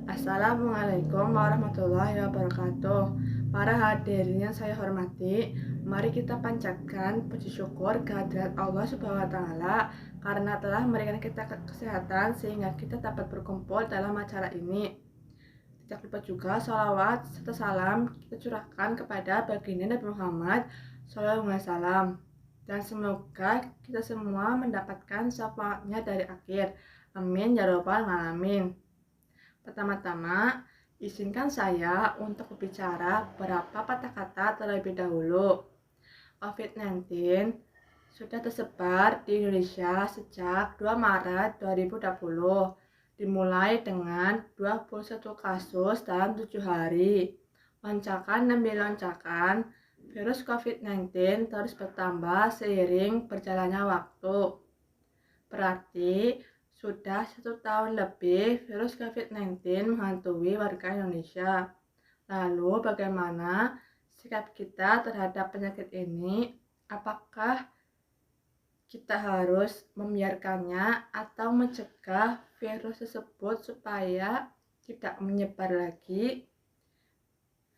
Assalamualaikum warahmatullahi wabarakatuh. Para hadirin yang saya hormati, mari kita panjatkan puji syukur kehadirat Allah Subhanahu wa taala karena telah memberikan kita kesehatan sehingga kita dapat berkumpul dalam acara ini. Tidak lupa juga salawat serta salam kita curahkan kepada baginda Nabi Muhammad SAW. Dan semoga kita semua mendapatkan syafaatnya dari akhir. Amin ya robbal alamin. Pertama-tama, izinkan saya untuk berbicara beberapa patah kata terlebih dahulu. COVID-19 sudah tersebar di Indonesia sejak 2 Maret 2020, dimulai dengan 21 kasus dalam 7 hari. Lonjakan demi lonjakan, virus COVID-19 terus bertambah seiring berjalannya waktu. Berarti sudah 1 tahun lebih virus COVID-19 menghantui warga Indonesia. Lalu bagaimana sikap kita terhadap penyakit ini? Apakah kita harus membiarkannya atau mencegah virus tersebut supaya tidak menyebar lagi?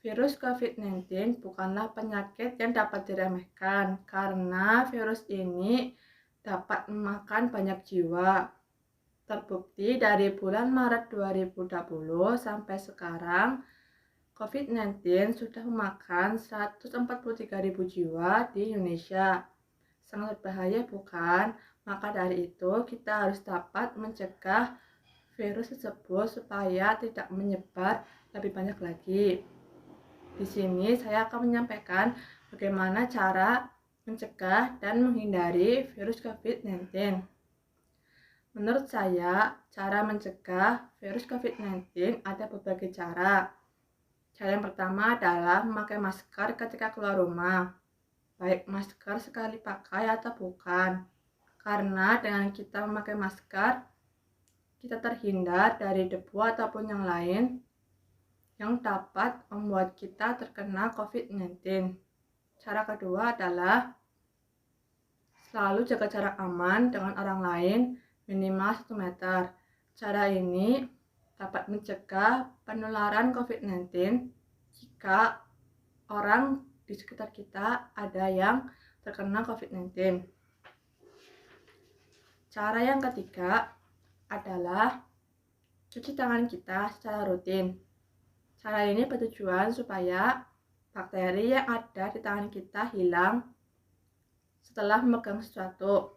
Virus COVID-19 bukanlah penyakit yang dapat diremehkan karena virus ini dapat memakan banyak jiwa. Terbukti dari bulan Maret 2020 sampai sekarang, COVID-19 sudah memakan 143.000 jiwa di Indonesia. Sangat berbahaya bukan? Maka dari itu kita harus dapat mencegah virus tersebut supaya tidak menyebar lebih banyak lagi. Di sini saya akan menyampaikan bagaimana cara mencegah dan menghindari virus COVID-19. Menurut saya, cara mencegah virus COVID-19 ada berbagai cara. Cara yang pertama adalah memakai masker ketika keluar rumah, baik masker sekali pakai atau bukan. Karena dengan kita memakai masker, kita terhindar dari debu ataupun yang lain yang dapat membuat kita terkena COVID-19. Cara kedua adalah selalu jaga jarak aman dengan orang lain minimal 1 meter. Cara ini dapat mencegah penularan COVID-19 jika orang di sekitar kita ada yang terkena COVID-19. Cara yang ketiga adalah cuci tangan kita secara rutin. Cara ini bertujuan supaya bakteri yang ada di tangan kita hilang setelah memegang sesuatu.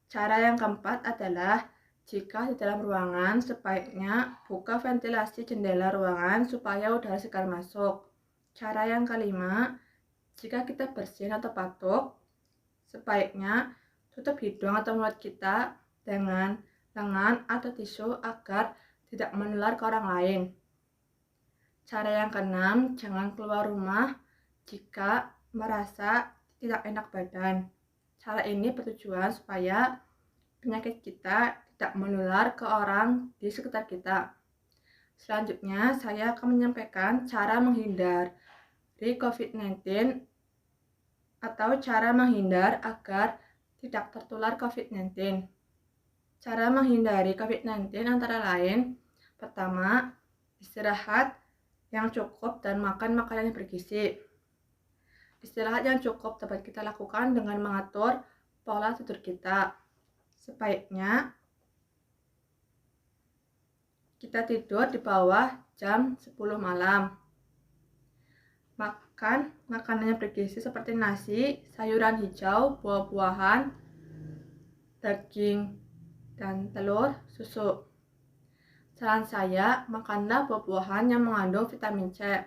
Cara yang keempat adalah jika di dalam ruangan sebaiknya buka ventilasi jendela ruangan supaya udara segar masuk. Cara yang kelima, jika kita bersin atau batuk, sebaiknya tutup hidung atau mulut kita dengan lengan atau tisu agar tidak menular ke orang lain. Cara yang keenam, jangan keluar rumah jika merasa tidak enak badan. Cara ini bertujuan supaya penyakit kita tidak menular ke orang di sekitar kita. Selanjutnya, saya akan menyampaikan cara menghindari COVID-19 atau cara menghindar agar tidak tertular COVID-19. Cara menghindari COVID-19 antara lain, pertama, istirahat yang cukup dan makan makanan yang bergizi. Istirahat yang cukup dapat kita lakukan dengan mengatur pola tidur kita. Sebaiknya kita tidur di bawah jam 10 malam. Makan makanan yang bergizi seperti nasi, sayuran hijau, buah-buahan, daging, dan telur, susu. Saran saya, makanlah buah-buahan yang mengandung vitamin C.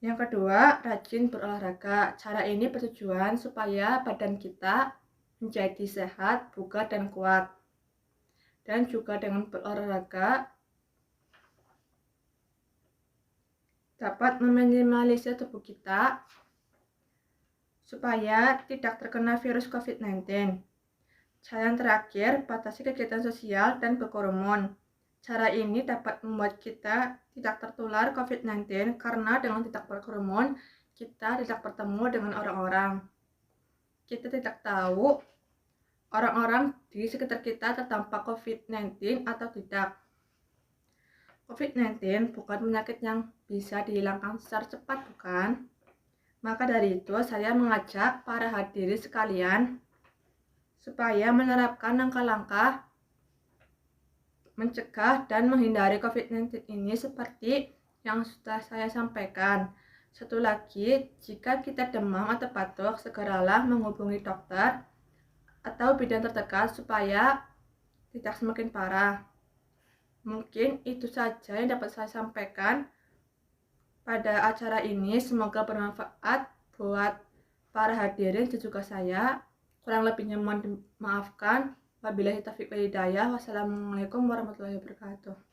Yang kedua, rajin berolahraga. Cara ini bertujuan supaya badan kita menjadi sehat, bugar, dan kuat. Dan juga dengan berolahraga dapat meminimalisir tubuh kita supaya tidak terkena virus COVID-19. Cara yang terakhir, batasi kegiatan sosial dan berkerumun. Cara ini dapat membuat kita tidak tertular COVID-19 karena dengan tidak berkerumun, kita tidak bertemu dengan orang-orang. Kita tidak tahu orang-orang di sekitar kita terdampak COVID-19 atau tidak. COVID-19 bukan penyakit yang bisa dihilangkan secara cepat, bukan? Maka dari itu, saya mengajak para hadirin sekalian supaya menerapkan langkah-langkah mencegah dan menghindari COVID-19 ini seperti yang sudah saya sampaikan. Satu lagi, jika kita demam atau batuk, segeralah menghubungi dokter atau bidan terdekat supaya tidak semakin parah. Mungkin itu saja yang dapat saya sampaikan pada acara ini. Semoga bermanfaat buat para hadirin dan juga saya. Kurang lebihnya mohon dimaafkan. Wabillahi taufiq wal hidayah. Wassalamualaikum warahmatullahi wabarakatuh.